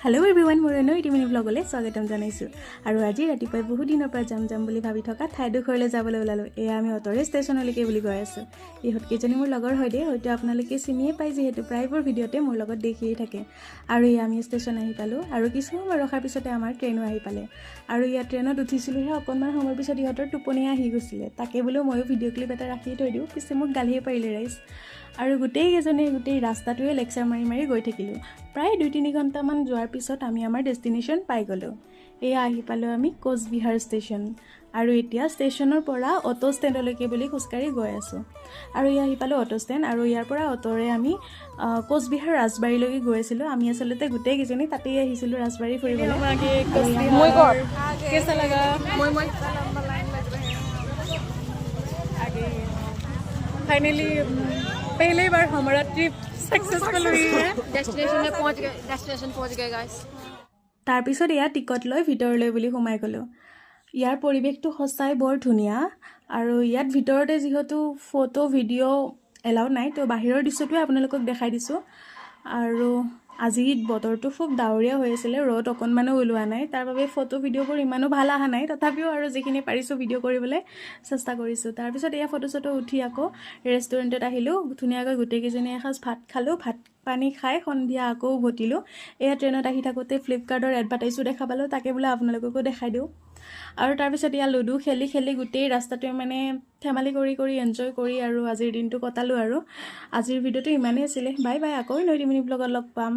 hello everyone more no इटिमिनी ब्लगले स्वागतम जानाइछु आरो আজি ৰাতিপুৱাই বহু দিনৰ পৰা যাম বুলি ভাবি থকা ঠাইডোখৰলৈ যাবলৈ ওলালো এয়া আমি অটৰে ষ্টেচনলৈকে বুলি গৈ আছো ইহত কেজনী মোৰ লগৰ হয় দে হয়তো আপোনালোকে চিনিয়ে পাই যেহেতু প্ৰায়বোৰ ভিডিঅতে মোৰ লগত দেখিয়ে থাকে আৰু এই আমি ষ্টেচন আহি পালো আৰু কিছু সময় ৰখাৰ পিছতে আমাৰ ট্ৰেইনো আহি পালে আৰু ইয়া ট্ৰেইনত উঠিছিলহে অকনমান সময়ৰ পিছত ইহতৰ টোপনি আহি গৈছিলে তাকে বোলো ময়ো ভিডিঅ ক্লিপ এটা ৰাখি থৈ দিও পিছে মোক গালিয়ে পাৰিলে ৰাইজ আৰু গোটেই ৰাস্তাটোৱে লেকচাৰ মাৰি মাৰি গৈ থাকিলো প্ৰায় 2-3 ঘণ্টা মান যোৱাৰ পিছত আমি আমাৰ ডেষ্টিনেশ্যন পাই গলো এয়া আহি পালো আমি কোচবিহাৰ ষ্টেচন আৰু এতিয়া ষ্টেচনৰ পৰা অটো ষ্টেণ্ডলৈকে বুলি খুচকাৰি গৈ আছো আৰু ইয়া আহি পালো অটো ষ্টেণ্ড আৰু ইয়াৰ পৰা অটোৰে আমি কোচবিহাৰ ৰাজবাৰীলৈকে গৈ আছিলো আমি আসলতে গোটেই কিজনী তাতেই আহিছিলো ৰাজবাৰী ফুৰিবলৈ মই কৰ কেসা লাগা মই लंबा लाइन लग रहे हैं आगे फाइनली पहली बार हमारा ट्रिप सक्सेसफुल हुई है डेस्टिनेशन पहुंच गए गाइस तार पिছত ইয়া টিকট লৈ ভিতৰলৈ বুলি সোমাই গলো ইয়াৰ পৰিবেশটো সঁচাই বৰ ধুনিয়া আৰু ইয়াত ভিতৰতে যেহেতু ফটো ভিডিও এলাউ নাই তো বাহিৰৰ দৃশ্যটো আপোনালোকক দেখাই দিছো আৰু আজি বতৰটো খুব ডাৱৰীয়া হৈ আছিল ৰ'দ অকনমানো ওলোৱা নাই তাৰ বাবে ফটো ভিডিওবোৰ ইমানো ভাল আহা নাই তথাপিও আৰু যিখিনি পাৰিছো ভিডিও কৰিবলৈ চেষ্টা কৰিছো তাৰ পিছত ইয়া ফটো উঠি আকৌ ৰেষ্টুৰেণ্টত আহিলো ধুনিয়াকৈ গোটেই কিজনী এসাজ ভাত খালো ভাত পানী খাই সন্ধিয়া আকৌ উভতিলো এয়া ট্ৰেইনত আহি থাকোতে ফ্লিপকাৰ্টৰ এডভাৰটাইজো দেখা পালো তাকে বোলে আপোনালোককো দেখাই দিও আৰু তাৰ পিছত ইয়া লুডু খেলি গোটেই ৰাস্তাটো মানে ধেমালি কৰি এনজয় কৰি আৰু আজিৰ দিনটো কটালো আৰু আজিৰ ভিডিওটো ইমানেই আছিল বাই বাই আকৌ নতুন ব্লগত লগ পাম